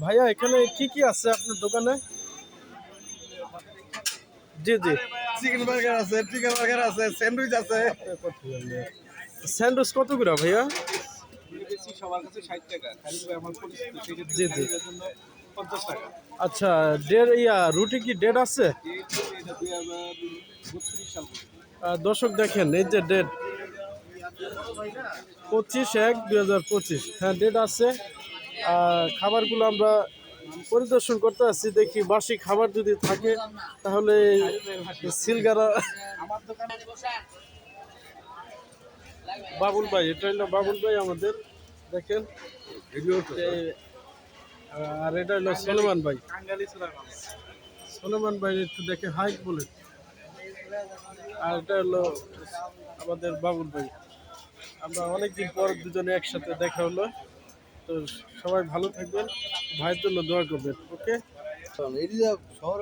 ভাইয়া এখানে কি কি আছে আপনার দোকানে? জি জি। চিকেন বার্গার আছে, চিকেন বার্গার আছে, স্যান্ডউইচ আছে। স্যান্ডউইচ কত করে ভাইয়া? বেশি সবার কাছে 60 টাকা। খালি আমার পরিচিত সেক্ষেত্রে জি জি। খালিদের জন্য 50 টাকা। আচ্ছা, রুটি কি ডেট আছে? এটা 2032 সাল পর্যন্ত। দর্শক দেখেন এই যে ডেট 25/1/2025, হ্যাঁ ডেট আছে। খাবারগুলো আমরা পরিদর্শন করতে আসছি, দেখি বাসি খাবার যদি থাকে তাহলে সিলগারা। আমার দোকানে বাবুল ভাই, এটা হলো বাবুল ভাই আমাদের, দেখেন। আর এটা হলো সলমান ভাই। কাঙ্গালি চুলার মাছ। সলমান ভাই একটু দেখে হাই বলে। আর এটা হলো আমাদের বাবুল ভাই। আমরা অনেকদিন পর দুজনে একসাথে দেখা হলো। তো সবাই ভালো থাকবেন, ভাইয়ের জন্য দোয়া করবেন। ওকে। এরিয়া শহর